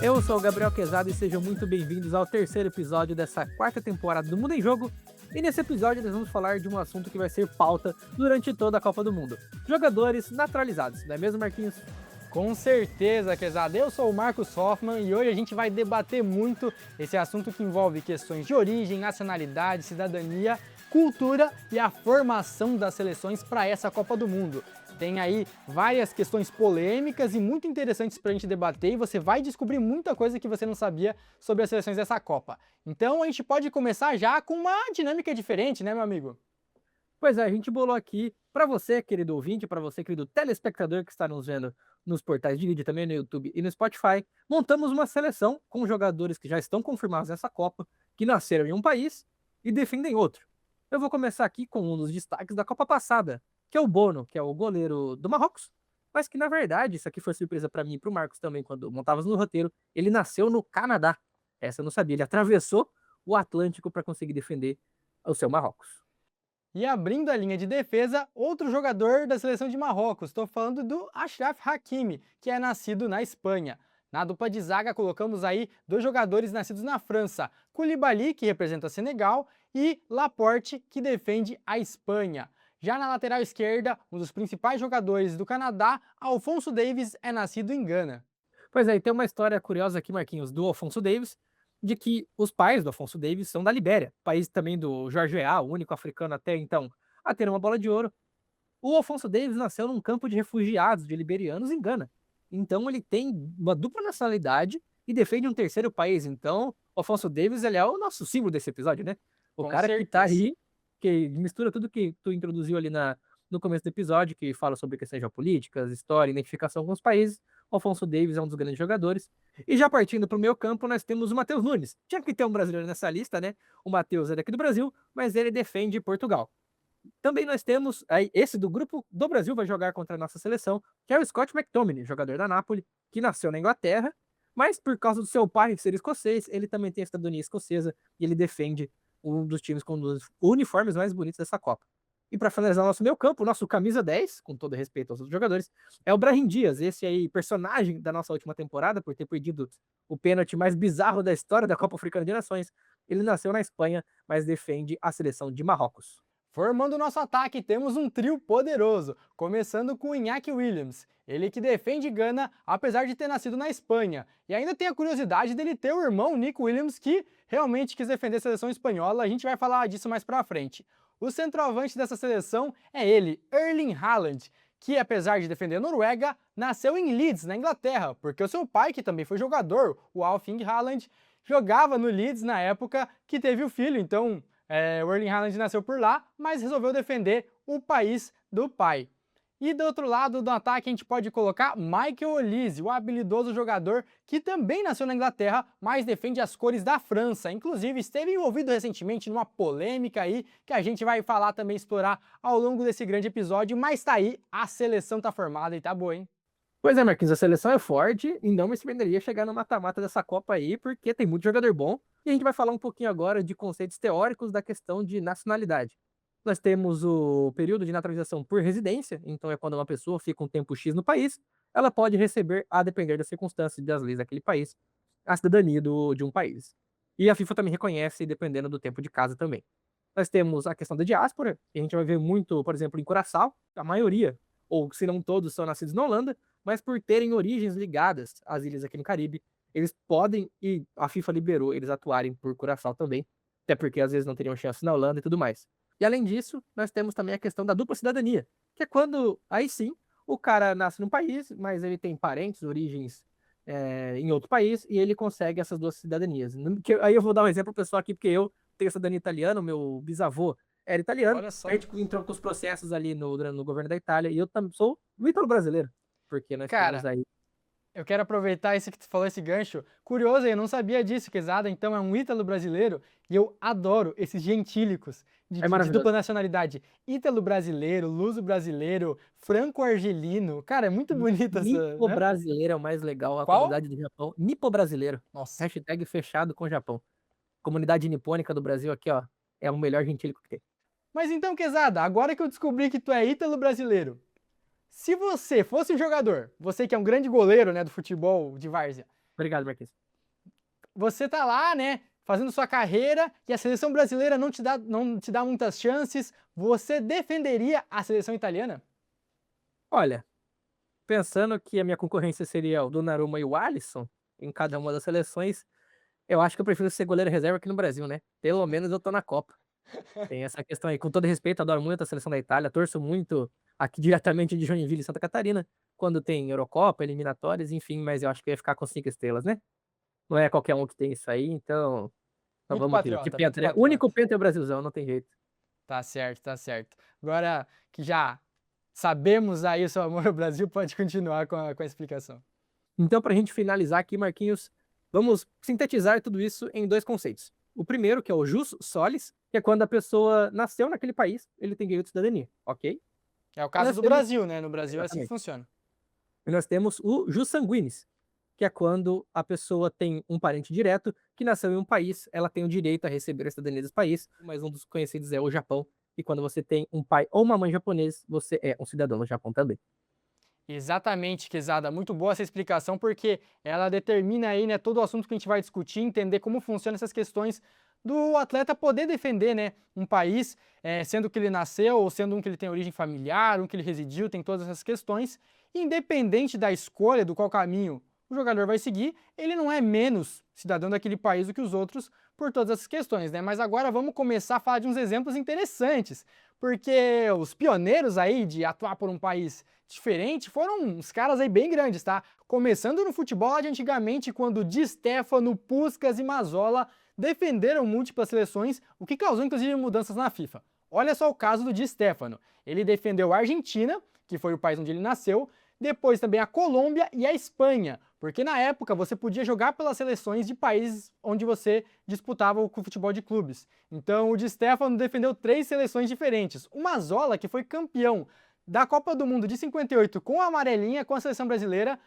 Eu sou o Gabriel Quezada e sejam muito bem-vindos ao terceiro episódio dessa quarta temporada do Mundo em Jogo. E nesse episódio nós vamos falar de um assunto que vai ser pauta durante toda a Copa do Mundo. Jogadores naturalizados, não é mesmo, Marquinhos? Com certeza, Quezada. Eu sou o Marcos Hoffman e hoje a gente vai debater muito esse assunto que envolve questões de origem, nacionalidade, cidadania, cultura e a formação das seleções para essa Copa do Mundo. Tem aí várias questões polêmicas e muito interessantes para a gente debater e você vai descobrir muita coisa que você não sabia sobre as seleções dessa Copa. Então a gente pode começar já com uma dinâmica diferente, né, meu amigo? Pois é, a gente bolou aqui para você, querido ouvinte, para você, querido telespectador que está nos vendo nos portais de vídeo, também no YouTube e no Spotify, montamos uma seleção com jogadores que já estão confirmados nessa Copa, que nasceram em um país e defendem outro. Eu vou começar aqui com um dos destaques da Copa passada, que é o Bono, que é o goleiro do Marrocos, mas que na verdade, isso aqui foi surpresa para mim e para o Marcos também, quando montávamos no roteiro, ele nasceu no Canadá. Essa eu não sabia, ele atravessou o Atlântico para conseguir defender o seu Marrocos. E abrindo a linha de defesa, outro jogador da seleção de Marrocos. Estou falando do Achraf Hakimi, que é nascido na Espanha. Na dupla de zaga colocamos aí dois jogadores nascidos na França, Koulibaly, que representa Senegal, e Laporte, que defende a Espanha. Já na lateral esquerda, um dos principais jogadores do Canadá, Alphonso Davies, é nascido em Gana. Pois é, e tem uma história curiosa aqui, Marquinhos, do Alphonso Davies, de que os pais do Alphonso Davies são da Libéria, país também do Jorge Weah, o único africano até então a ter uma bola de ouro. O Alphonso Davies nasceu num campo de refugiados de liberianos em Gana. Então ele tem uma dupla nacionalidade e defende um terceiro país. Então, o Alphonso Davies, ele é o nosso símbolo desse episódio, né? O Com cara que tá certeza. aí, que mistura tudo que tu introduziu ali no começo do episódio, que fala sobre questões geopolíticas, história, identificação com os países. O Alphonso Davies é um dos grandes jogadores. E já partindo para o meio campo, nós temos o Matheus Nunes. Tinha que ter um brasileiro nessa lista, né? O Matheus é daqui do Brasil, mas ele defende Portugal. Também nós temos, aí, esse do grupo do Brasil vai jogar contra a nossa seleção, que é o Scott McTominay, jogador da Napoli, que nasceu na Inglaterra, mas por causa do seu pai ser escocês, ele também tem a cidadania escocesa e ele defende um dos times com os uniformes mais bonitos dessa Copa. E para finalizar o nosso meio campo, o nosso camisa 10, com todo respeito aos outros jogadores, é o Brahim Dias, esse aí personagem da nossa última temporada, por ter perdido o pênalti mais bizarro da história da Copa Africana de Nações. Ele nasceu na Espanha, mas defende a seleção de Marrocos. Formando o nosso ataque, temos um trio poderoso, começando com o Iñaki Williams, ele que defende Gana, apesar de ter nascido na Espanha. E ainda tem a curiosidade dele ter o irmão Nico Williams, que realmente quis defender a seleção espanhola, a gente vai falar disso mais pra frente. O centroavante dessa seleção é ele, Erling Haaland, que apesar de defender a Noruega, nasceu em Leeds, na Inglaterra, porque o seu pai, que também foi jogador, o Alf-Inge Haaland, jogava no Leeds na época que teve o filho, então o Erling Haaland nasceu por lá, mas resolveu defender o país do pai. E do outro lado do ataque a gente pode colocar Michael Olise, o habilidoso jogador que também nasceu na Inglaterra, mas defende as cores da França. Inclusive esteve envolvido recentemente numa polêmica aí, que a gente vai falar também, explorar ao longo desse grande episódio, mas tá aí, a seleção tá formada e tá boa, hein? Pois é, Marquinhos, a seleção é forte e não me surpreenderia chegar no mata-mata dessa Copa aí, porque tem muito jogador bom. E a gente vai falar um pouquinho agora de conceitos teóricos da questão de nacionalidade. Nós temos o período de naturalização por residência, então é quando uma pessoa fica um tempo X no país, ela pode receber, a depender das circunstâncias e das leis daquele país, a cidadania de um país. E a FIFA também reconhece, dependendo do tempo de casa também. Nós temos a questão da diáspora, e a gente vai ver muito, por exemplo, em Curaçao, a maioria, ou se não todos, são nascidos na Holanda, mas por terem origens ligadas às ilhas aqui no Caribe, eles podem, e a FIFA liberou eles atuarem por Curaçao também, até porque às vezes não teriam chance na Holanda e tudo mais. E além disso, nós temos também a questão da dupla cidadania, que é quando, aí sim, o cara nasce num país, mas ele tem parentes, origens em outro país, e ele consegue essas duas cidadanias. Aí eu vou dar um exemplo pro pessoal aqui, porque eu tenho cidadania italiana, meu bisavô era italiano, Olha só. a gente entrou com os processos ali no governo da Itália, e eu também sou um ítalo-brasileiro, porque nós temos Cara, aí. eu quero aproveitar esse que tu falou, esse gancho. Curioso, eu não sabia disso, Quezada, então é um ítalo brasileiro e eu adoro esses gentílicos É de maravilhoso. dupla nacionalidade. Ítalo brasileiro, luso brasileiro, franco-argelino. Cara, é muito bonito essa, Nipo né? brasileiro é o mais legal, a Qual? comunidade do Japão. Nipo brasileiro. Nossa. Hashtag fechado com o Japão. Comunidade nipônica do Brasil aqui, ó. É o melhor gentílico que tem. Mas então, Quezada, agora que eu descobri que tu é ítalo brasileiro, se você fosse um jogador, você que é um grande goleiro, né, do futebol de várzea, Obrigado, Marquinhos. Você tá lá, né, fazendo sua carreira e a seleção brasileira não te dá muitas chances. Você defenderia a seleção italiana? Olha, pensando que a minha concorrência seria o Donnarumma e o Alisson, em cada uma das seleções, eu acho que eu prefiro ser goleiro reserva aqui no Brasil, né? Pelo menos eu tô na Copa. Tem essa questão aí. Com todo respeito, adoro muito a seleção da Itália, torço muito aqui diretamente de Joinville, Santa Catarina, quando tem Eurocopa, eliminatórias, enfim, mas eu acho que eu ia ficar com 5 estrelas, né? Não é qualquer um que tem isso aí, então Muito vamos aqui, de patriota, muito penta, né? O patriota. único penta é o Brasilzão, não tem jeito. Tá certo, tá certo. Agora que já sabemos aí o seu amor ao Brasil, pode continuar com a explicação. Então, pra gente finalizar aqui, Marquinhos, vamos sintetizar tudo isso em 2 conceitos. O primeiro, que é o jus solis, que é quando a pessoa nasceu naquele país, ele tem direito de cidadania, ok? É o E caso nós do temos Brasil, né? No Brasil é assim que exatamente. funciona. E nós temos o jus sanguinis, que é quando a pessoa tem um parente direto que nasceu em um país, ela tem o direito a receber a cidadania desse país, mas um dos conhecidos é o Japão, e quando você tem um pai ou uma mãe japonês, você é um cidadão do Japão também. Exatamente, Quesada. Muito boa essa explicação, porque ela determina aí, né, todo o assunto que a gente vai discutir, entender como funcionam essas questões do atleta poder defender, né, um país, sendo que ele nasceu, ou sendo um que ele tem origem familiar, um que ele residiu, tem todas essas questões. Independente da escolha, do qual caminho o jogador vai seguir, ele não é menos cidadão daquele país do que os outros por todas essas questões, né? Mas agora vamos começar a falar de uns exemplos interessantes, porque os pioneiros aí de atuar por um país diferente foram uns caras aí bem grandes, tá? Começando no futebol lá de antigamente, quando Di Stéfano, Puskás e Mazzola defenderam múltiplas seleções, o que causou inclusive mudanças na FIFA. Olha só o caso do Di Stéfano. Ele defendeu a Argentina, que foi o país onde ele nasceu, depois também a Colômbia e a Espanha, porque na época você podia jogar pelas seleções de países onde você disputava o futebol de clubes. Então o Di Stéfano defendeu 3 seleções diferentes. O Mazzola, que foi campeão da Copa do Mundo de 58 com a amarelinha, com a seleção brasileira,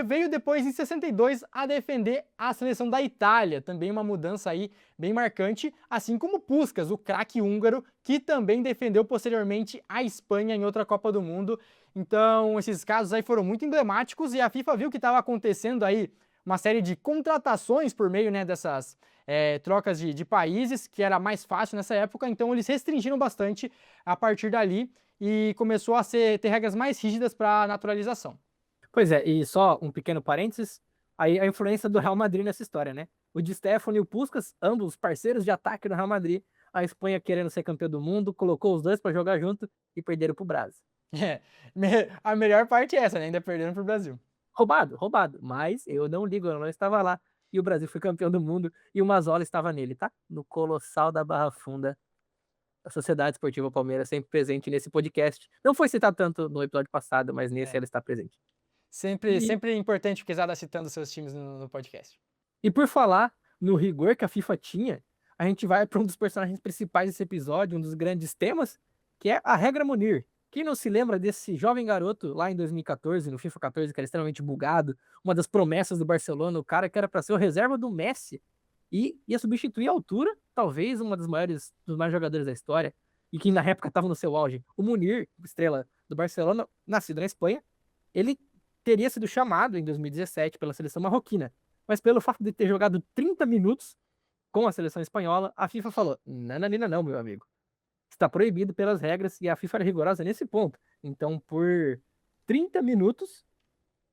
veio depois em 62 a defender a seleção da Itália, também uma mudança aí bem marcante, assim como Puskás, o craque húngaro, que também defendeu posteriormente a Espanha em outra Copa do Mundo. Então esses casos aí foram muito emblemáticos e a FIFA viu que estava acontecendo aí uma série de contratações por meio, né, dessas trocas de países, que era mais fácil nessa época, então eles restringiram bastante a partir dali e começou a ter regras mais rígidas para naturalização. Pois é, e só um pequeno parênteses, aí a influência do Real Madrid nessa história, né? O Di Stéfano e o Puskás, ambos parceiros de ataque do Real Madrid, a Espanha querendo ser campeão do mundo, colocou os dois pra jogar junto e perderam pro Brasil. É, a melhor parte é essa, né? Ainda perdendo pro Brasil. Roubado, roubado, mas eu não ligo, eu não estava lá. E o Brasil foi campeão do mundo e o Mazzola estava nele, tá? No Colossal da Barra Funda, a Sociedade Esportiva Palmeiras sempre presente nesse podcast. Não foi citado tanto no episódio passado, mas nesse É. ela está presente. Sempre, E, sempre importante o Quesada citando seus times no podcast. e por falar no rigor que a FIFA tinha, a gente vai para um dos personagens principais desse episódio, um dos grandes temas, que é a regra Munir. Quem não se lembra desse jovem garoto lá em 2014, no FIFA 14, que era extremamente bugado, uma das promessas do Barcelona, o cara que era para ser o reserva do Messi e ia substituir a altura, talvez uma dos maiores jogadores da história, e que na época estava no seu auge. O Munir, estrela do Barcelona, nascido na Espanha, ele teria sido chamado em 2017 pela seleção marroquina, mas pelo fato de ter jogado 30 minutos com a seleção espanhola, a FIFA falou: nananina não, meu amigo. Está proibido pelas regras e a FIFA era rigorosa nesse ponto. Então, por 30 minutos,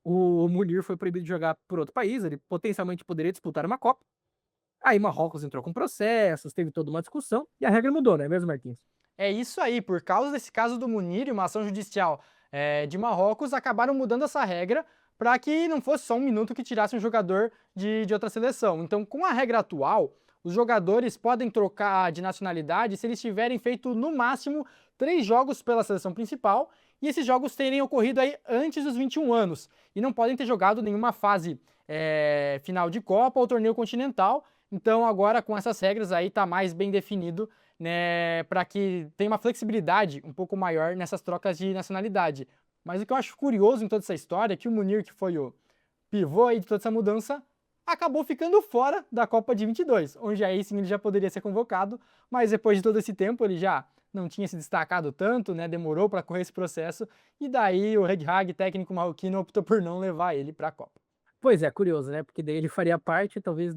o Munir foi proibido de jogar por outro país, ele potencialmente poderia disputar uma Copa. Aí Marrocos entrou com processos, teve toda uma discussão e a regra mudou, não é mesmo, Marquinhos? É isso aí, por causa desse caso do Munir e uma ação judicial de Marrocos, acabaram mudando essa regra para que não fosse só um minuto que tirasse um jogador de outra seleção. Então, com a regra atual, os jogadores podem trocar de nacionalidade se eles tiverem feito no máximo 3 jogos pela seleção principal e esses jogos terem ocorrido aí antes dos 21 anos e não podem ter jogado nenhuma fase final de Copa ou torneio continental. Então, agora com essas regras aí tá mais bem definido, né, para que tenha uma flexibilidade um pouco maior nessas trocas de nacionalidade. Mas o que eu acho curioso em toda essa história é que o Munir, que foi o pivô aí de toda essa mudança, acabou ficando fora da Copa de 22, onde aí sim ele já poderia ser convocado, mas depois de todo esse tempo ele já não tinha se destacado tanto, né, demorou para correr esse processo, e daí o Red Hag, técnico marroquino, optou por não levar ele para a Copa. Pois é, curioso, né, porque daí ele faria parte talvez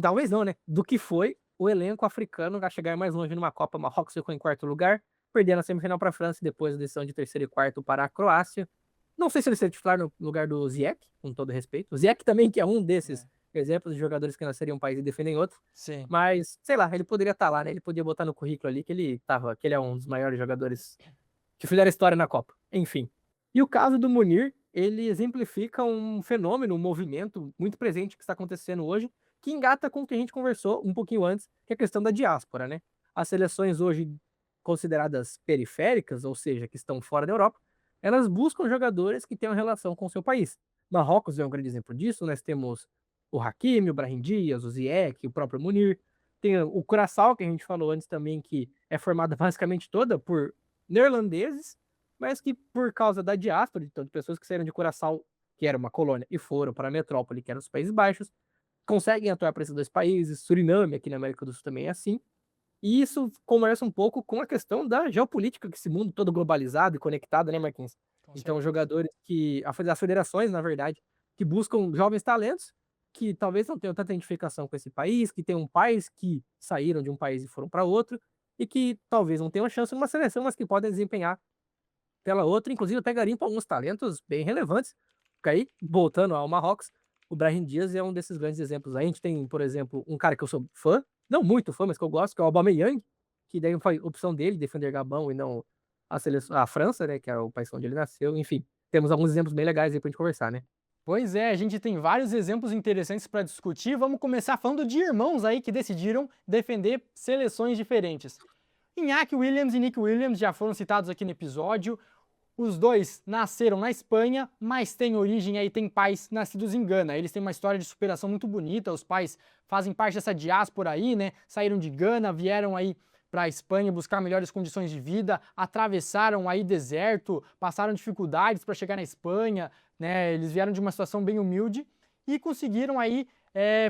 talvez não, né, do que foi o elenco africano a chegar mais longe numa Copa. Marrocos ficou em 4º lugar, perdendo a semifinal para a França e depois a decisão de terceiro e quarto para a Croácia. Não sei se ele seria titular no lugar do Ziyech, com todo respeito. O Ziyech também que é um desses É. exemplos de jogadores que nasceriam um país e defendem outro, Sim. mas sei lá, ele poderia estar lá, né, ele podia botar no currículo ali que ele é um dos maiores jogadores que fizeram história na Copa, enfim. E o caso do Munir, ele exemplifica um fenômeno, um movimento muito presente que está acontecendo hoje, que engata com o que a gente conversou um pouquinho antes, que é a questão da diáspora, né? As seleções hoje consideradas periféricas, ou seja, que estão fora da Europa, elas buscam jogadores que tenham relação com o seu país. Marrocos é um grande exemplo disso, nós temos o Hakimi, o Brahim Dias, o Ziyech, o próprio Munir. Tem o Curaçao, que a gente falou antes também, que é formada basicamente toda por neerlandeses, mas que por causa da diáspora, então, de pessoas que saíram de Curaçao, que era uma colônia, e foram para a metrópole, que eram os Países Baixos, conseguem atuar para esses 2 países. Suriname, aqui na América do Sul, também é assim. E isso conversa um pouco com a questão da geopolítica, que esse mundo todo globalizado e conectado, né, Marquinhos? Com Então, certeza. jogadores que as federações, na verdade, que buscam jovens talentos que talvez não tenham tanta identificação com esse país, que tenham pais que saíram de um país e foram para outro, e que talvez não tenham chance numa seleção, mas que podem desempenhar pela outra, inclusive até garimpa alguns talentos bem relevantes. Porque aí, voltando ao Marrocos, o Brahim Dias é um desses grandes exemplos aí. A gente tem, por exemplo, um cara que eu sou fã, não muito fã, mas que eu gosto, que é o Aubameyang, que daí foi opção dele defender Gabão e não a França, né, que é o país onde ele nasceu. Enfim, temos alguns exemplos bem legais aí pra gente conversar, né? Pois é, a gente tem vários exemplos interessantes para discutir. Vamos começar falando de irmãos aí que decidiram defender seleções diferentes. Iñaki Williams e Nick Williams já foram citados aqui no episódio. Os dois nasceram na Espanha, mas têm origem aí, têm pais nascidos em Gana. Eles têm uma história de superação muito bonita, os pais fazem parte dessa diáspora aí, né? Saíram de Gana, vieram aí para a Espanha buscar melhores condições de vida, atravessaram aí deserto, passaram dificuldades para chegar na Espanha, né? Eles vieram de uma situação bem humilde e conseguiram aí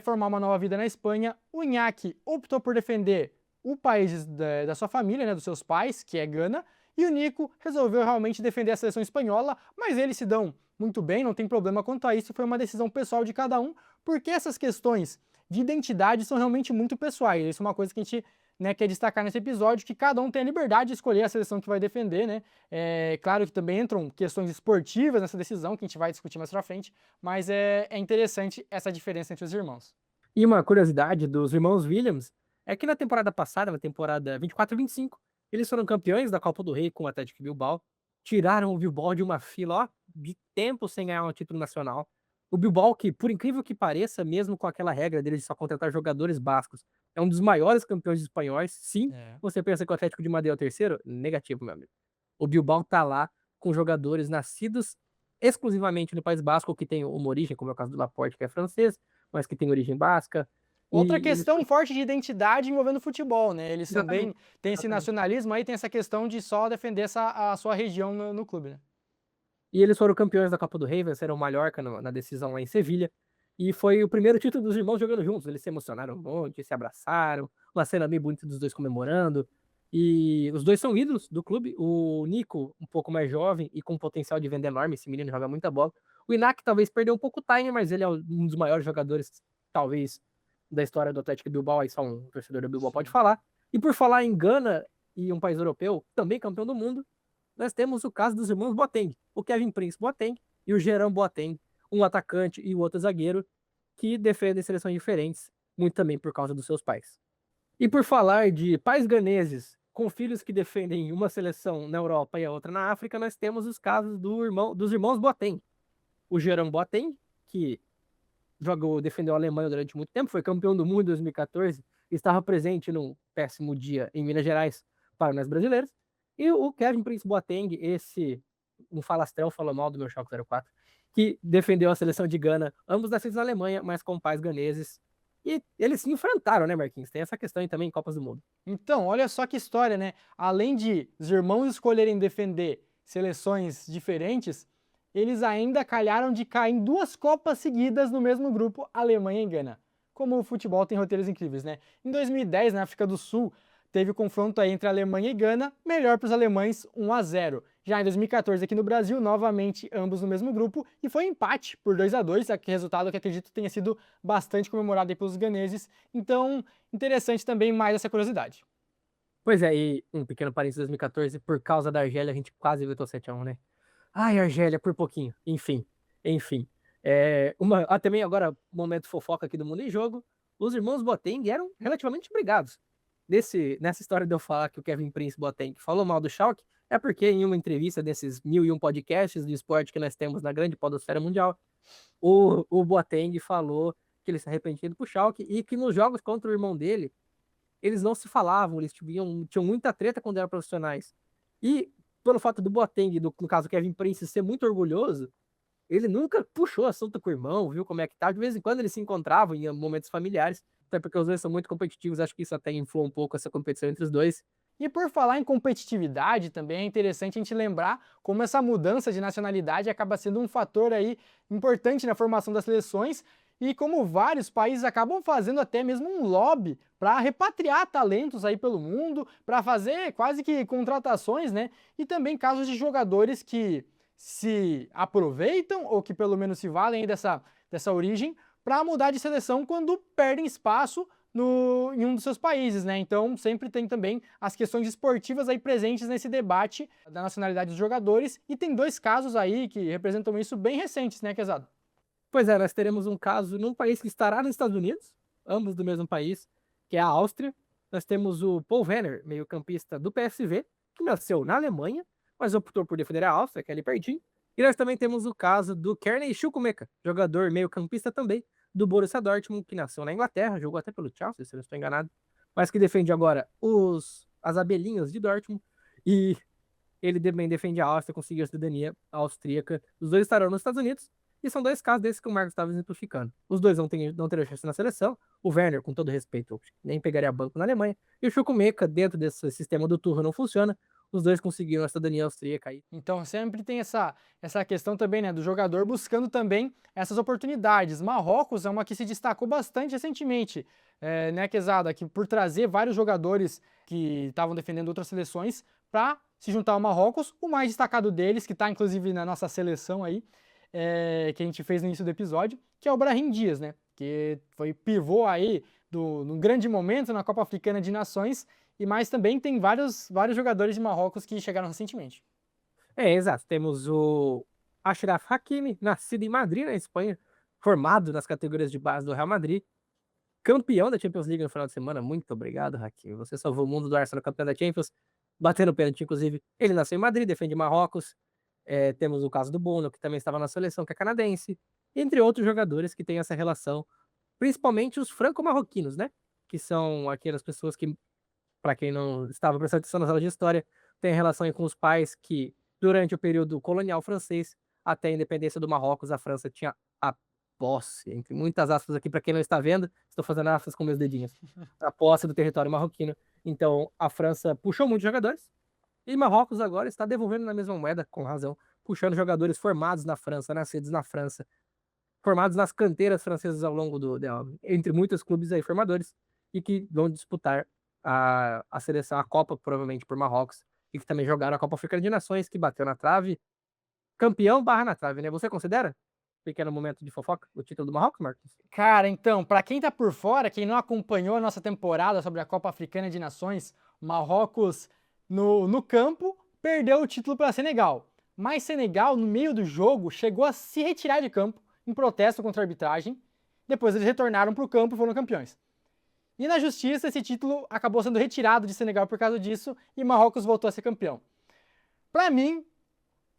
formar uma nova vida na Espanha. O Iñaki optou por defender o país da sua família, né, dos seus pais, que é Gana, e o Nico resolveu realmente defender a seleção espanhola, mas eles se dão muito bem, não tem problema quanto a isso, foi uma decisão pessoal de cada um, porque essas questões de identidade são realmente muito pessoais. Isso é uma coisa que a gente, né, quer destacar nesse episódio, que cada um tem a liberdade de escolher a seleção que vai defender, né? É claro que também entram questões esportivas nessa decisão, que a gente vai discutir mais pra frente, mas é interessante essa diferença entre os irmãos. E uma curiosidade dos irmãos Williams é que na temporada passada, na temporada 24/25, eles foram campeões da Copa do Rei com o Atlético Bilbao, tiraram o Bilbao de uma fila, ó, de tempo sem ganhar um título nacional. O Bilbao que, por incrível que pareça, mesmo com aquela regra deles de só contratar jogadores bascos, é um dos maiores campeões espanhóis. Sim, É. você pensa que o Atlético de Madrid é o terceiro? Negativo, meu amigo. O Bilbao tá lá com jogadores nascidos exclusivamente no País Basco, que tem uma origem, como é o caso do Laporte, que é francês, mas que tem origem basca. Outra E eles questão forte de identidade envolvendo futebol, né? Eles exatamente, também têm esse exatamente. nacionalismo aí, tem essa questão de só defender a sua região no clube, né? E eles foram campeões da Copa do Rei, venceram o Mallorca na decisão lá em Sevilha. E foi o primeiro título dos irmãos jogando juntos. Eles se emocionaram um monte, se abraçaram. Uma cena bem bonita dos dois comemorando. E os dois são ídolos do clube. O Nico, um pouco mais jovem e com potencial de venda enorme. Esse menino joga muita bola. O Iñaki talvez perdeu um pouco o time, mas ele é um dos maiores jogadores, talvez, da história do Atlético Bilbao. Aí só um torcedor do Bilbao pode Sim. falar. E por falar em Gana e um país europeu, também campeão do mundo, nós temos o caso dos irmãos Boateng, o Kevin Prince Boateng e o Jerome Boateng, um atacante e o outro zagueiro, que defendem seleções diferentes, muito também por causa dos seus pais. E por falar de pais ganeses com filhos que defendem uma seleção na Europa e a outra na África, nós temos os casos dos irmãos Boateng. O Jerome Boateng, que defendeu a Alemanha durante muito tempo, foi campeão do mundo em 2014, estava presente num péssimo dia em Minas Gerais para nós brasileiros. E o Kevin Prince Boateng, esse um falastrão, falou mal do meu Schalke 04, que defendeu a seleção de Gana, ambos nascidos na Alemanha, mas com pais ganeses. E eles se enfrentaram, né, Marquinhos? Tem essa questão aí também em Copas do Mundo. Então, olha só que história, né? Além de os irmãos escolherem defender seleções diferentes, eles ainda calharam de cair em duas Copas seguidas no mesmo grupo, Alemanha e Gana. Como o futebol tem roteiros incríveis, né? Em 2010, na África do Sul, teve o confronto aí entre Alemanha e Gana, melhor para os alemães, 1-0. Já em 2014 aqui no Brasil, novamente ambos no mesmo grupo, e foi empate por 2-2, resultado que acredito tenha sido bastante comemorado aí pelos ganeses. Então, interessante também mais essa curiosidade. Pois é, e um pequeno parênteses, 2014, por causa da Argélia, a gente quase vetou 7-1, né? Ai, Argélia, por pouquinho. Enfim. Também agora, momento fofoca aqui do Mundo em Jogo, os irmãos Boateng eram relativamente brigados. Nessa história de eu falar que o Kevin Prince Boateng falou mal do Schalke, é porque em uma entrevista desses 1001 podcasts de esporte que nós temos na grande podosfera mundial, o Boateng falou que ele se arrependia pro Schalke e que nos jogos contra o irmão dele, eles não se falavam, eles tinham muita treta quando eram profissionais. E pelo fato do Boateng, no caso Kevin Prince, ser muito orgulhoso, ele nunca puxou assunto com o irmão, viu como é que tá. De vez em quando eles se encontravam em momentos familiares, até porque os dois são muito competitivos, acho que isso até inflou um pouco essa competição entre os dois. E por falar em competitividade, também é interessante a gente lembrar como essa mudança de nacionalidade acaba sendo um fator aí importante na formação das seleções e como vários países acabam fazendo até mesmo um lobby para repatriar talentos aí pelo mundo, para fazer quase que contratações, né? E também casos de jogadores que se aproveitam ou que pelo menos se valem aí dessa origem para mudar de seleção quando perdem espaço em um dos seus países, né? Então sempre tem também as questões esportivas aí presentes nesse debate da nacionalidade dos jogadores, e tem dois casos aí que representam isso bem recentes, né, Quezado? Pois é, nós teremos um caso num país que estará nos Estados Unidos, ambos do mesmo país, que é a Áustria. Nós temos o Paul Werner, meio-campista do PSV, que nasceu na Alemanha, mas optou por defender a Áustria, que é ali pertinho. E nós também temos o caso do Kearney Chukwuemeka, jogador meio-campista também do Borussia Dortmund, que nasceu na Inglaterra, jogou até pelo Chelsea, se eu não estou enganado, mas que defende agora as abelhinhas de Dortmund, e ele também defende a Áustria, conseguiu a cidadania austríaca. Os dois estarão nos Estados Unidos, e são dois casos desses que o Marcos estava exemplificando. Os dois não terão chance na seleção. O Werner, com todo respeito, nem pegaria banco na Alemanha. E o Chukwuemeka, dentro desse sistema do Turro, não funciona. Os dois conseguiram a cidadania austríaca aí. Então sempre tem essa questão também, né, do jogador buscando também essas oportunidades. Marrocos é uma que se destacou bastante recentemente, né, Quezada, que por trazer vários jogadores que estavam defendendo outras seleções para se juntar ao Marrocos. O mais destacado deles, que está inclusive na nossa seleção aí, que a gente fez no início do episódio, que é o Brahim Dias, né, que foi pivô aí num grande momento na Copa Africana de Nações. E mais também tem vários jogadores de Marrocos que chegaram recentemente. Exato. Temos o Achraf Hakimi, nascido em Madrid, na Espanha, formado nas categorias de base do Real Madrid, campeão da Champions League no final de semana. Muito obrigado, Hakimi. Você salvou o mundo do Arsenal, campeão da Champions, batendo pênalti, inclusive. Ele nasceu em Madrid, defende Marrocos. Temos o caso do Bono, que também estava na seleção, que é canadense, entre outros jogadores que têm essa relação, principalmente os franco-marroquinos, né? Que são aquelas pessoas que, para quem não estava prestando atenção nas aulas de história, tem relação aí com os pais que, durante o período colonial francês, até a independência do Marrocos, a França tinha a posse, entre muitas aspas aqui, para quem não está vendo, estou fazendo aspas com meus dedinhos, a posse do território marroquino. Então, a França puxou muitos jogadores, e Marrocos agora está devolvendo na mesma moeda, com razão, puxando jogadores formados na França, nascidos na França, formados nas canteiras francesas ao longo entre muitos clubes aí formadores, e que vão disputar a seleção, a Copa, provavelmente por Marrocos, e que também jogaram a Copa Africana de Nações, que bateu na trave, campeão barra na trave, né? Você considera, pequeno momento de fofoca, o título do Marrocos, Marcos? Cara, então, para quem tá por fora, quem não acompanhou a nossa temporada sobre a Copa Africana de Nações, Marrocos no campo perdeu o título para Senegal. Mas Senegal, no meio do jogo, chegou a se retirar de campo em protesto contra a arbitragem. Depois eles retornaram para o campo e foram campeões. E na justiça, esse título acabou sendo retirado de Senegal por causa disso e Marrocos voltou a ser campeão. Para mim,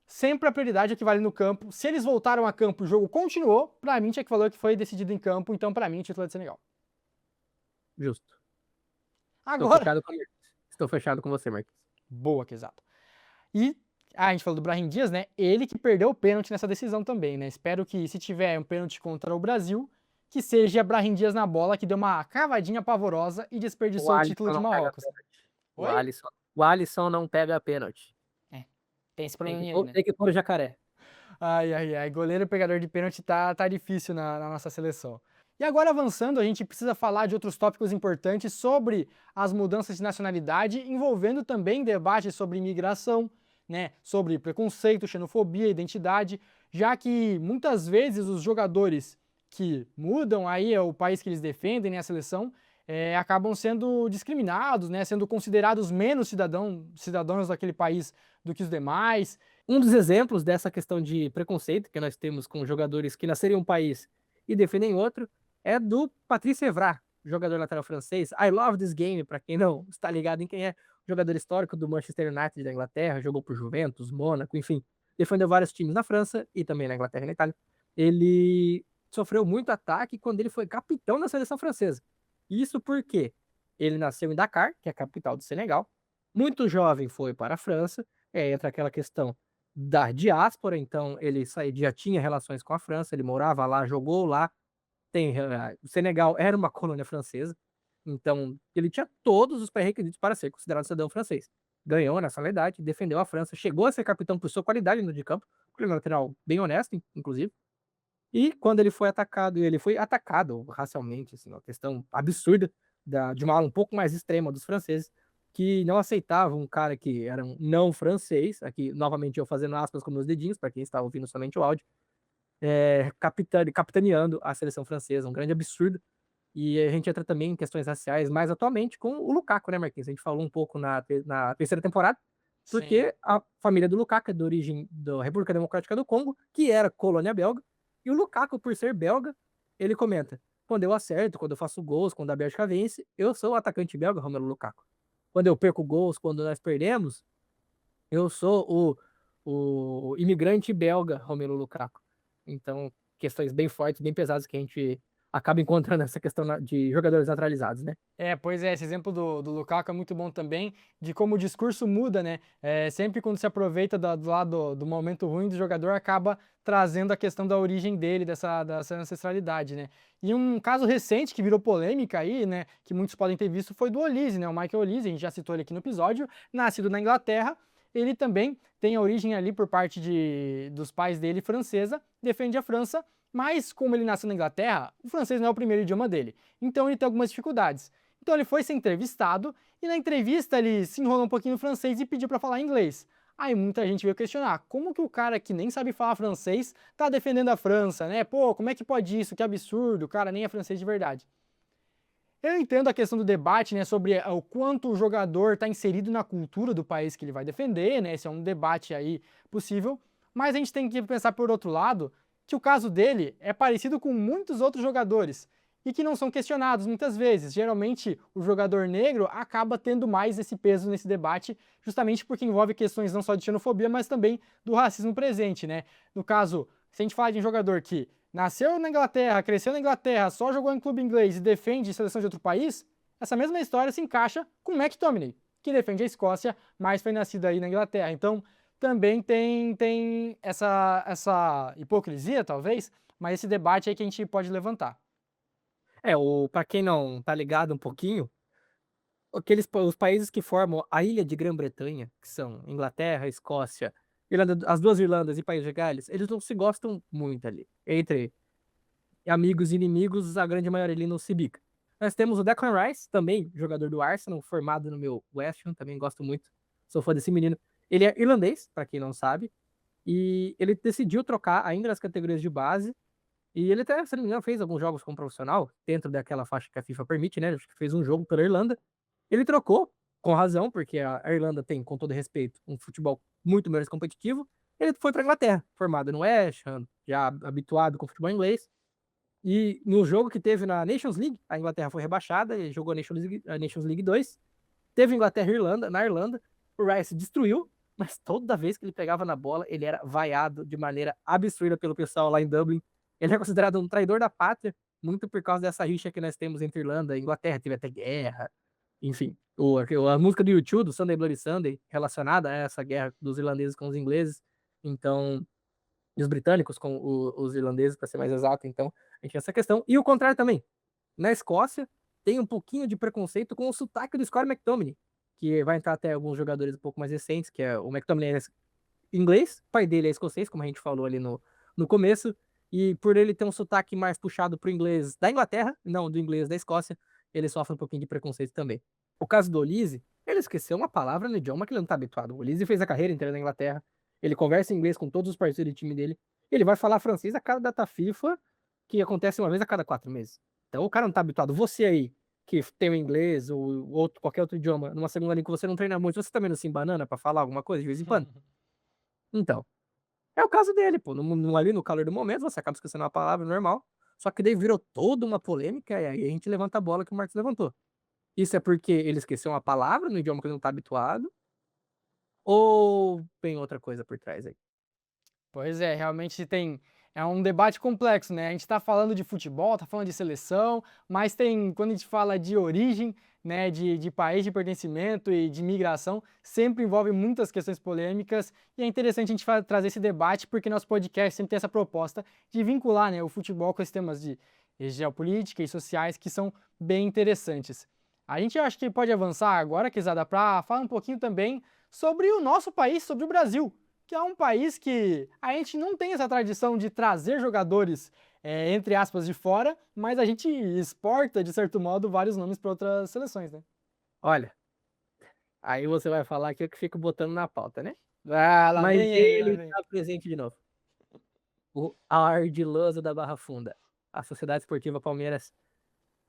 sempre a prioridade é que vale no campo. Se eles voltaram a campo e o jogo continuou, para mim tinha que falar que foi decidido em campo, então para mim o título é de Senegal. Justo. Agora... Estou fechado com você, Marcos. Boa, que exato. E a gente falou do Brahim Dias, né? Ele que perdeu o pênalti nessa decisão também, né? Espero que, se tiver um pênalti contra o Brasil, que seja Brahim Dias na bola, que deu uma cavadinha pavorosa e desperdiçou o título de Marrocos. O Alisson não pega pênalti. Tem esse probleminha aí, né? Tem que pôr o jacaré. Ai, goleiro pegador de pênalti tá difícil na nossa seleção. E agora, avançando, a gente precisa falar de outros tópicos importantes sobre as mudanças de nacionalidade, envolvendo também debates sobre imigração, né, sobre preconceito, xenofobia, identidade, já que muitas vezes os jogadores que mudam aí o país que eles defendem, né, a seleção, acabam sendo discriminados, né, sendo considerados menos cidadãos daquele país do que os demais. Um dos exemplos dessa questão de preconceito que nós temos com jogadores que nasceram em um país e defendem outro é do Patrice Evra, jogador lateral francês. I love this game, para quem não está ligado em quem é, jogador histórico do Manchester United da Inglaterra, jogou por Juventus, Mônaco, enfim, defendeu vários times na França e também na Inglaterra e na Itália. Ele sofreu muito ataque quando ele foi capitão da seleção francesa. Isso porque ele nasceu em Dakar, que é a capital do Senegal, muito jovem foi para a França, entra aquela questão da diáspora, então ele já tinha relações com a França, ele morava lá, jogou lá, o Senegal era uma colônia francesa, então ele tinha todos os pré-requisitos para ser considerado cidadão francês. Ganhou a nacionalidade, defendeu a França, chegou a ser capitão por sua qualidade no de campo, ele é um lateral bem honesto, inclusive. E quando ele foi atacado racialmente, assim, uma questão absurda de uma ala um pouco mais extrema dos franceses, que não aceitavam um cara que era um não francês, aqui novamente eu fazendo aspas com meus dedinhos, para quem está ouvindo somente o áudio, capitaneando a seleção francesa, um grande absurdo. E a gente entra também em questões raciais mais atualmente com o Lukaku, né, Marquinhos? A gente falou um pouco na terceira temporada, Sim. porque a família do Lukaku é de origem da República Democrática do Congo, que era colônia belga, e o Lukaku, por ser belga, ele comenta: quando eu acerto, quando eu faço gols, quando a Bélgica vence, eu sou o atacante belga, Romelu Lukaku. Quando eu perco gols, quando nós perdemos, eu sou o imigrante belga, Romelu Lukaku. Então, questões bem fortes, bem pesadas que a gente acaba encontrando nessa questão de jogadores naturalizados, né? Pois é, esse exemplo do Lukaku é muito bom também, de como o discurso muda, né? Sempre quando se aproveita do lado do momento ruim do jogador, acaba trazendo a questão da origem dele, dessa ancestralidade, né? E um caso recente que virou polêmica aí, né, que muitos podem ter visto, foi do Olise, né? O Michael Olise, a gente já citou ele aqui no episódio, nascido na Inglaterra, ele também tem a origem ali por parte dos pais dele francesa, defende a França, mas como ele nasceu na Inglaterra, o francês não é o primeiro idioma dele, então ele tem algumas dificuldades. Então ele foi ser entrevistado e na entrevista ele se enrolou um pouquinho no francês e pediu para falar inglês. Aí muita gente veio questionar, como que o cara que nem sabe falar francês tá defendendo a França, né? Pô, como é que pode isso? Que absurdo, o cara nem é francês de verdade. Eu entendo a questão do debate, né, sobre o quanto o jogador está inserido na cultura do país que ele vai defender, né? Esse é um debate aí possível, mas a gente tem que pensar por outro lado que o caso dele é parecido com muitos outros jogadores e que não são questionados muitas vezes. Geralmente, o jogador negro acaba tendo mais esse peso nesse debate, justamente porque envolve questões não só de xenofobia, mas também do racismo presente, né? No caso, se a gente falar de um jogador que nasceu na Inglaterra, cresceu na Inglaterra, só jogou em clube inglês e defende seleção de outro país, essa mesma história se encaixa com McTominay, que defende a Escócia, mas foi nascido aí na Inglaterra. Então, também tem essa hipocrisia, talvez, mas esse debate aí que a gente pode levantar. Para quem não tá ligado um pouquinho, os países que formam a ilha de Grã-Bretanha, que são Inglaterra, Escócia, as duas Irlandas e País de Gales, eles não se gostam muito ali. Entre amigos e inimigos, a grande maioria ali não se bica. Nós temos o Declan Rice, também jogador do Arsenal, formado no meu West Ham, também gosto muito, sou fã desse menino. Ele é irlandês, para quem não sabe, e ele decidiu trocar ainda nas categorias de base, e ele até, se não me engano, fez alguns jogos como profissional, dentro daquela faixa que a FIFA permite, né? Acho que fez um jogo pela Irlanda. Ele trocou, com razão, porque a Irlanda tem, com todo respeito, um futebol muito menos competitivo. Ele foi para Inglaterra, formado no West Ham, já habituado com o futebol inglês. E no jogo que teve na Nations League, a Inglaterra foi rebaixada, ele jogou a Nations League 2. Teve Inglaterra e Irlanda, na Irlanda, o Rice destruiu, mas toda vez que ele pegava na bola, ele era vaiado de maneira absurda pelo pessoal lá em Dublin. Ele é considerado um traidor da pátria, muito por causa dessa rixa que nós temos entre Irlanda e Inglaterra, teve até guerra, enfim. A música do YouTube, do Sunday Bloody Sunday, relacionada a essa guerra dos irlandeses com os ingleses, então, e os britânicos com os irlandeses, para ser mais exato, então, a gente tem essa questão. E o contrário também. Na Escócia, tem um pouquinho de preconceito com o sotaque do Scott McTominay, que vai entrar até alguns jogadores um pouco mais recentes, que é o McTominay é inglês, o pai dele é escocês, como a gente falou ali no começo, e por ele ter um sotaque mais puxado pro inglês da Inglaterra, não do inglês da Escócia, ele sofre um pouquinho de preconceito também. O caso do Olise, ele esqueceu uma palavra no idioma que ele não tá habituado. O Olise fez a carreira inteira na Inglaterra, ele conversa inglês com todos os parceiros do time dele, ele vai falar francês a cada data FIFA, que acontece uma vez a cada 4 meses. Então o cara não tá habituado. Você aí, que tem o inglês ou qualquer outro idioma, numa segunda língua que você não treina muito, você também não se embanana pra falar alguma coisa de vez em quando? Então, é o caso dele, pô. Ali no calor do momento, você acaba esquecendo uma palavra normal. Só que daí virou toda uma polêmica, e aí a gente levanta a bola que o Marcos levantou. Isso é porque ele esqueceu uma palavra no idioma que ele não tá habituado? Ou tem outra coisa por trás aí? Pois é, realmente é um debate complexo, né? A gente está falando de futebol, está falando de seleção, mas quando a gente fala de origem, né, de país de pertencimento e de migração, sempre envolve muitas questões polêmicas e é interessante a gente trazer esse debate porque nosso podcast sempre tem essa proposta de vincular, né, o futebol com esses temas de geopolítica e sociais que são bem interessantes. A gente acho que pode avançar agora, Quezada, para falar um pouquinho também sobre o nosso país, sobre o Brasil, que é um país que a gente não tem essa tradição de trazer jogadores, entre aspas, de fora, mas a gente exporta, de certo modo, vários nomes para outras seleções, né? Olha, aí você vai falar que eu que fico botando na pauta, né? Ah, lá Mas vem ele, lá ele vem. está presente de novo. O Ardiloso da Barra Funda, a Sociedade Esportiva Palmeiras.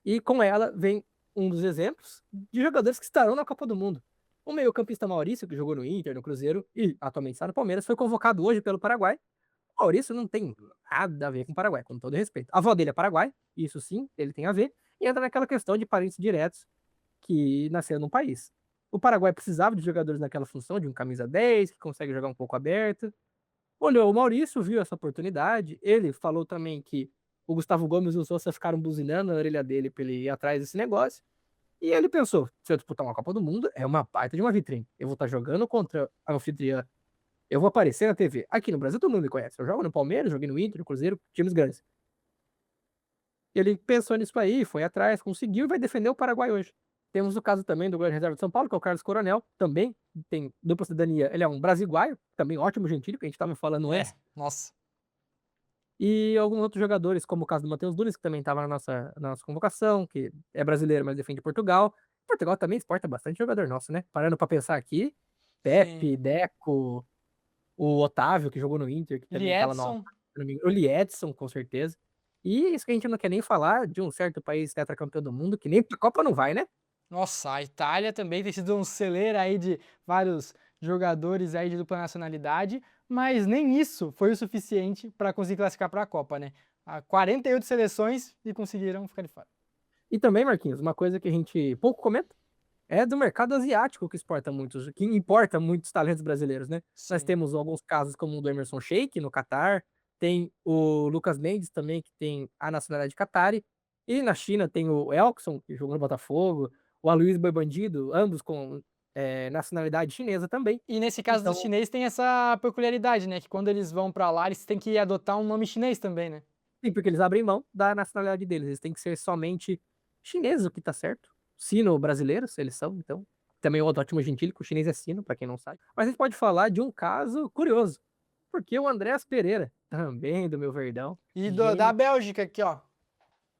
E com ela vem um dos exemplos de jogadores que estarão na Copa do Mundo. O meio-campista Maurício, que jogou no Inter, no Cruzeiro e atualmente está no Palmeiras, foi convocado hoje pelo Paraguai. O Maurício não tem nada a ver com o Paraguai, com todo respeito. A avó dele é paraguai, isso sim, ele tem a ver, e entra naquela questão de parentes diretos que nasceram no país. O Paraguai precisava de jogadores naquela função, de um camisa 10, que consegue jogar um pouco aberto. Olhou o Maurício, viu essa oportunidade. Ele falou também que o Gustavo Gomes e o Sousa ficaram buzinando na orelha dele pra ele ir atrás desse negócio. E ele pensou: se eu disputar uma Copa do Mundo, é uma baita de uma vitrine. Eu vou estar jogando contra a anfitriã. Eu vou aparecer na TV. Aqui no Brasil todo mundo me conhece. Eu jogo no Palmeiras, joguei no Inter, no Cruzeiro, times grandes. Ele pensou nisso aí, foi atrás, conseguiu e vai defender o Paraguai hoje. Temos o caso também do goleiro reserva de São Paulo, que é o Carlos Coronel, também tem dupla cidadania. Ele é um brasiguaio, também ótimo gentil, que a gente estava falando É, essa. nossa. E alguns outros jogadores, como o caso do Matheus Nunes, que também estava na nossa convocação, que é brasileiro, mas defende Portugal. Portugal também exporta bastante jogador nosso, né? Parando para pensar aqui, Sim. Pepe, Deco, o Otávio, que jogou no Inter, que também tá lá no Liedson. Alpha, o Liedson, com certeza. E isso que a gente não quer nem falar de um certo país tetracampeão do mundo, que nem pra Copa não vai, né? Nossa, a Itália também tem sido um celeiro aí de vários jogadores aí de dupla nacionalidade, mas nem isso foi o suficiente para conseguir classificar para a Copa, né? 48 seleções e conseguiram ficar de fora. E também, Marquinhos, uma coisa que a gente pouco comenta é do mercado asiático que importa muitos talentos brasileiros, né? Nós Sim. temos alguns casos como o do Emerson Sheik no Catar, tem o Lucas Mendes também, que tem a nacionalidade qatari, e na China tem o Elkson, que jogou no Botafogo, o Aloysio Boi Bandido, ambos com nacionalidade chinesa também. E nesse caso dos Então, chineses tem essa peculiaridade, né? Que quando eles vão para lá, eles têm que adotar um nome chinês também, né? sim, porque eles abrem mão da nacionalidade deles, eles têm que ser somente chineses, o que tá certo. Sino-brasileiros, eles são, então. Também o ótimo gentili, que o chinês é sino, pra quem não sabe. Mas a gente pode falar de um caso curioso, porque o Andréas Pereira, também do meu Verdão, E da gênio, Bélgica aqui, ó.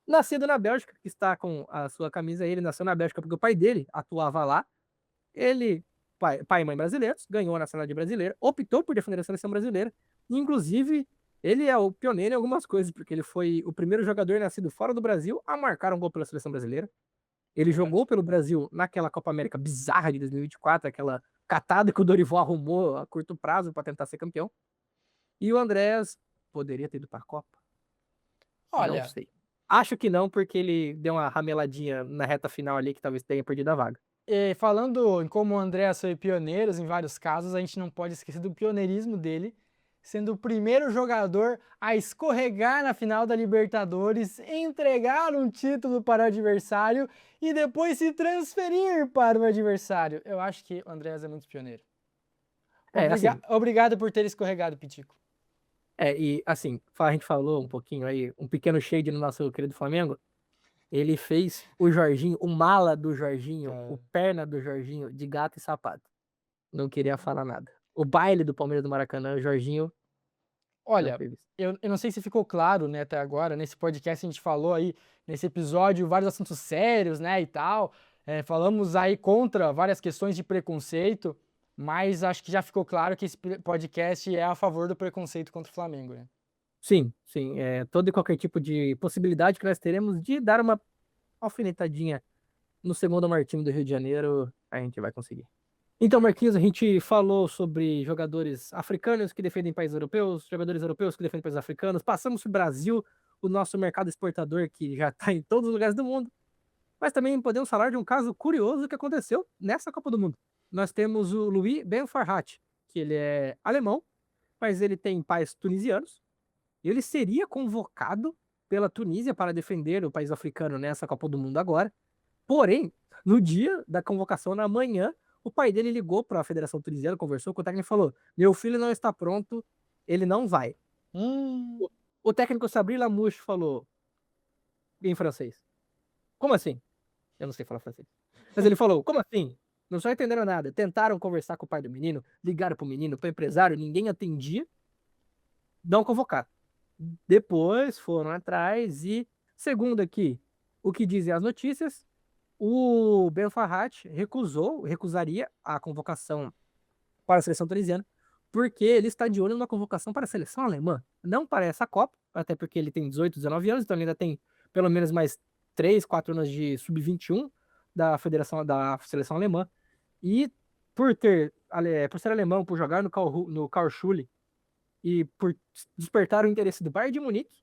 nascido na Bélgica, que está com a sua camisa aí, ele nasceu na Bélgica porque o pai dele atuava lá. Ele, pai e mãe brasileiros, ganhou a nacionalidade brasileira, optou por defender a seleção brasileira, e, inclusive, ele é o pioneiro em algumas coisas, porque ele foi o primeiro jogador nascido fora do Brasil a marcar um gol pela seleção brasileira. Ele Legal. jogou pelo Brasil naquela Copa América bizarra de 2024, aquela catada que o Dorival arrumou a curto prazo para tentar ser campeão. E o Andréas poderia ter ido para a Copa? Não Olha, sei. Acho que não, porque ele deu uma rameladinha na reta final ali que talvez tenha perdido a vaga. falando em como o André foi pioneiro em vários casos, a gente não pode esquecer do pioneirismo dele, sendo o primeiro jogador a escorregar na final da Libertadores, entregar um título para o adversário e depois se transferir para o adversário. Eu acho que o Andrés é muito pioneiro. Assim, Obrigado por ter escorregado, Pitico. e assim, a gente falou um pouquinho aí, um pequeno shade no nosso querido Flamengo. Ele fez o Jorginho, o mala do Jorginho, o Cara. perna do Jorginho, de gato e sapato. Não queria falar nada. O baile do Palmeiras do Maracanã, o Jorginho, não Olha, foi visto. eu não sei se ficou claro, até agora, nesse podcast a gente falou aí, nesse episódio, vários assuntos sérios, e tal. Falamos aí contra várias questões de preconceito, mas acho que já ficou claro que esse podcast é a favor do preconceito contra o Flamengo, né? Sim, sim, todo e qualquer tipo de possibilidade que nós teremos de dar uma alfinetadinha no segundo maior time do Rio de Janeiro, a gente vai conseguir. Então, Marquinhos, a gente falou sobre jogadores africanos que defendem países europeus, jogadores europeus que defendem países africanos, passamos para o Brasil, o nosso mercado exportador que já está em todos os lugares do mundo, mas também podemos falar de um caso curioso que aconteceu nessa Copa do Mundo. Nós temos o Louis Ben Farhat, que ele é alemão, mas ele tem pais tunisianos, e ele seria convocado pela Tunísia para defender o país africano nessa Copa do Mundo agora. Porém, no dia da convocação, na manhã, o pai dele ligou para a Federação Tunisiana, conversou com o técnico e falou: Meu filho não está pronto, ele não vai. Hum, O técnico Sabri Lamouche falou em francês: Como assim? Eu não sei falar francês. Mas ele falou: Como assim? Não estou entendendo nada. Tentaram conversar com o pai do menino, ligaram para o menino, para o empresário, ninguém atendia, não convocaram. Depois foram atrás e, segundo aqui o que dizem as notícias, o Ben Farhat recusaria a convocação para a seleção tunisiana, porque ele está de olho na convocação para a seleção alemã. Não para essa Copa, até porque ele tem 18, 19 anos, então ele ainda tem pelo menos mais 3, 4 anos de sub-21 da seleção alemã. E por ser alemão, por jogar no Karlsruhe e por despertar o interesse do Bayern de Munique,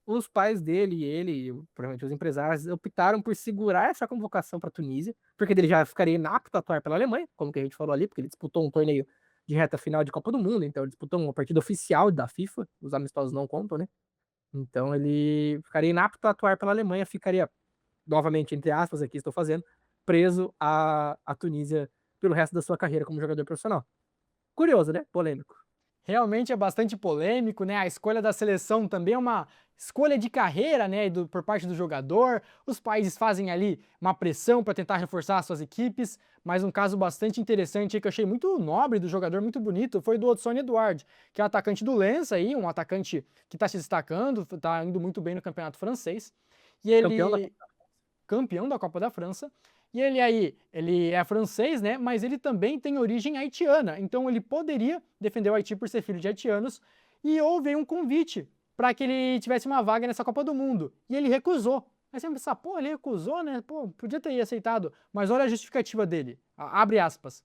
os pais dele e ele, provavelmente os empresários, optaram por segurar essa convocação para a Tunísia, porque ele já ficaria inapto a atuar pela Alemanha, como que a gente falou ali, porque ele disputou um torneio de reta final de Copa do Mundo, então ele disputou uma partida oficial da FIFA, os amistosos não contam, né? Então ele ficaria inapto a atuar pela Alemanha, ficaria, novamente, entre aspas, aqui estou fazendo, preso à Tunísia pelo resto da sua carreira como jogador profissional. Curioso, né? Polêmico. realmente é bastante polêmico, né? A escolha da seleção também é uma escolha de carreira, né, por parte do jogador. Os países fazem ali uma pressão para tentar reforçar suas equipes, mas um caso bastante interessante aí que eu achei muito nobre do jogador, muito bonito, foi do Odsonne Edouard, que é atacante do Lens aí, um atacante que está se destacando, está indo muito bem no campeonato francês. E Campeão da ele campeão da Copa da França. E ele é francês, né? Mas ele também tem origem haitiana. Então ele poderia defender o Haiti por ser filho de haitianos. E houve um convite para que ele tivesse uma vaga nessa Copa do Mundo. E ele recusou. Aí você vai pensar, pô, ele recusou, né? Pô, podia ter aceitado. Mas olha a justificativa dele. Abre aspas.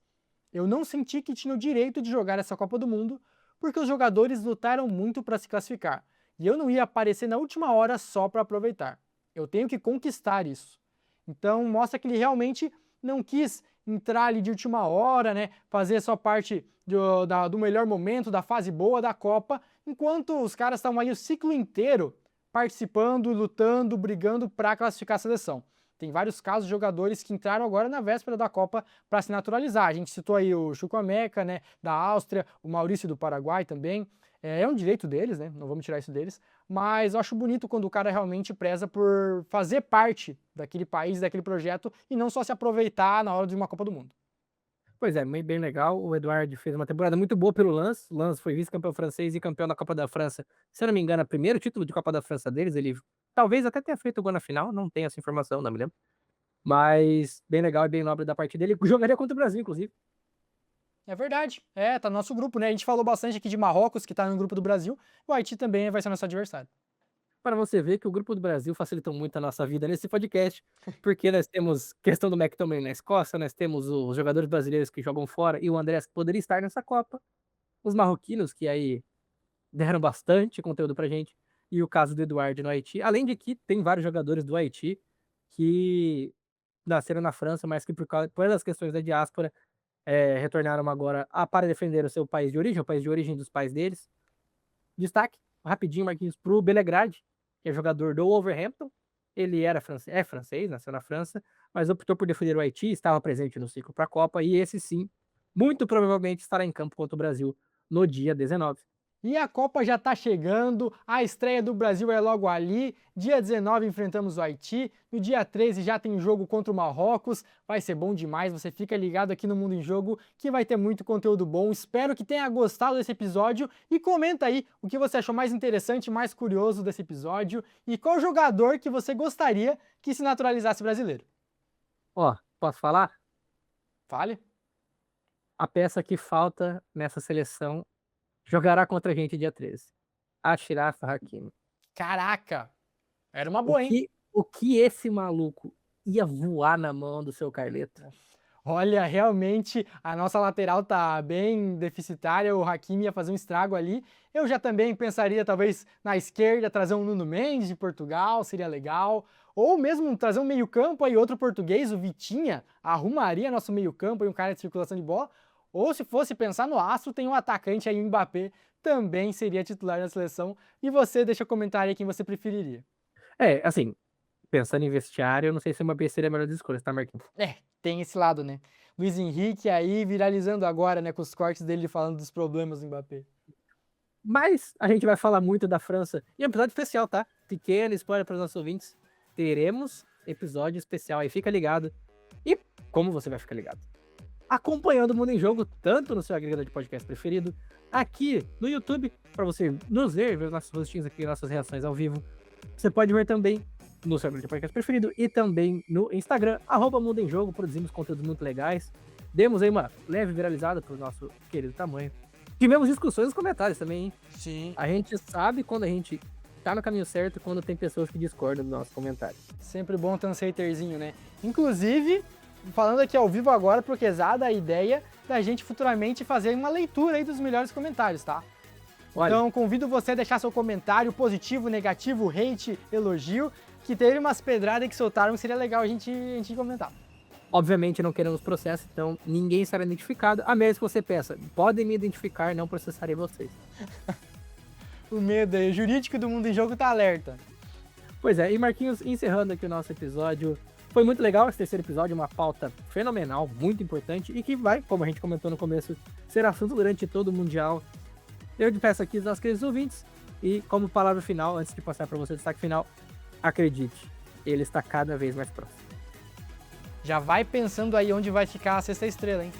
Eu não senti que tinha o direito de jogar essa Copa do Mundo porque os jogadores lutaram muito para se classificar. E eu não ia aparecer na última hora só para aproveitar. Eu tenho que conquistar isso. Então mostra que ele realmente não quis entrar ali de última hora, né? Fazer só parte do melhor momento, da fase boa da Copa, enquanto os caras estavam aí o ciclo inteiro participando, lutando, brigando para classificar a seleção. Tem vários casos de jogadores que entraram agora na véspera da Copa para se naturalizar. A gente citou aí o Chukwuemeka, né, da Áustria, o Maurício do Paraguai também. É um direito deles, né? Não vamos tirar isso deles. Mas eu acho bonito quando o cara realmente preza por fazer parte daquele país, daquele projeto, e não só se aproveitar na hora de uma Copa do Mundo. Pois é, bem legal. O Eduardo fez uma temporada muito boa pelo Lens. O Lens foi vice-campeão francês e campeão da Copa da França. Se eu não me engano, o primeiro título de Copa da França deles. Ele talvez até tenha feito o gol na final, não tenho essa informação, não me lembro. Mas bem legal e bem nobre da parte dele. Ele jogaria contra o Brasil, inclusive. É verdade. Tá no nosso grupo, né? A gente falou bastante aqui de Marrocos, que tá no grupo do Brasil. O Haiti também vai ser nosso adversário. Para você ver que o grupo do Brasil facilitou muito a nossa vida nesse podcast, porque nós temos questão do McTominay na Escócia, nós temos os jogadores brasileiros que jogam fora e o Andrés que poderia estar nessa Copa, os marroquinos que aí deram bastante conteúdo pra gente, e o caso do Eduardo no Haiti. Além de que tem vários jogadores do Haiti que nasceram na França, mas que por das questões da diáspora retornaram agora para defender o seu país de origem, o país de origem dos pais deles. Destaque, rapidinho, Marquinhos, pro Belegrade, que é jogador do Wolverhampton. Ele é francês, nasceu na França, mas optou por defender o Haiti, estava presente no ciclo para a Copa, e esse sim, muito provavelmente estará em campo contra o Brasil no dia 19. E a Copa já está chegando, a estreia do Brasil é logo ali. Dia 19 enfrentamos o Haiti, no dia 13 já tem jogo contra o Marrocos. Vai ser bom demais, você fica ligado aqui no Mundo em Jogo que vai ter muito conteúdo bom. Espero que tenha gostado desse episódio e comenta aí o que você achou mais interessante, mais curioso desse episódio e qual jogador que você gostaria que se naturalizasse brasileiro. Ó, posso falar? Fale. A peça que falta nessa seleção jogará contra a gente dia 13. Achraf Hakimi. Caraca! Era uma O boa, hein? que, o que esse maluco ia voar na mão do seu Carleto? Olha, realmente a nossa lateral tá bem deficitária, o Hakimi ia fazer um estrago ali. Eu já também pensaria, talvez, na esquerda, trazer um Nuno Mendes de Portugal, seria legal. Ou mesmo trazer um meio-campo aí, outro português, o Vitinha, arrumaria nosso meio-campo e um cara de circulação de bola. Ou se fosse pensar no Astro, tem um atacante aí, o Mbappé, também seria titular da seleção. E você, deixa um comentário aí quem você preferiria. É, assim, pensando em vestiário, eu não sei se o Mbappé seria a melhor das escolhas, tá, Marquinhos? É, tem esse lado, né? Luiz Henrique aí viralizando agora, né, com os cortes dele falando dos problemas do Mbappé. Mas a gente vai falar muito da França em um episódio especial, tá? Pequeno spoiler para os nossos ouvintes. Teremos episódio especial aí, fica ligado. E como você vai ficar ligado? Acompanhando o Mundo em Jogo, tanto no seu agregador de podcast preferido, aqui no YouTube, para você nos ver os nossos rostinhos aqui, nossas reações ao vivo. Você pode ver também no seu agregador de podcast preferido e também no Instagram, @Mundo em Jogo, produzimos conteúdos muito legais. Demos aí uma leve viralizada pro nosso querido tamanho. Tivemos discussões nos comentários também, hein? Sim. A gente sabe quando a gente tá no caminho certo e quando tem pessoas que discordam dos nossos comentários. Sempre bom ter um haterzinho, né? Inclusive, falando aqui ao vivo agora pro Quesada, a ideia da gente futuramente fazer uma leitura aí dos melhores comentários, tá? Olha, Então, convido você a deixar seu comentário positivo, negativo, hate, elogio, que teve umas pedradas que soltaram que seria legal a gente comentar. obviamente não queremos processo, então ninguém será identificado, a menos que você peça, podem me identificar, não processarei vocês. O medo aí, o jurídico do Mundo em Jogo tá alerta. Pois é, e Marquinhos, encerrando aqui o nosso episódio, foi muito legal esse terceiro episódio, uma pauta fenomenal, muito importante, e que vai, como a gente comentou no começo, ser assunto durante todo o Mundial. Eu te peço aqui os nossos queridos ouvintes, e como palavra final, antes de passar para você o destaque final, acredite, ele está cada vez mais próximo. Já vai pensando aí onde vai ficar a sexta estrela, hein?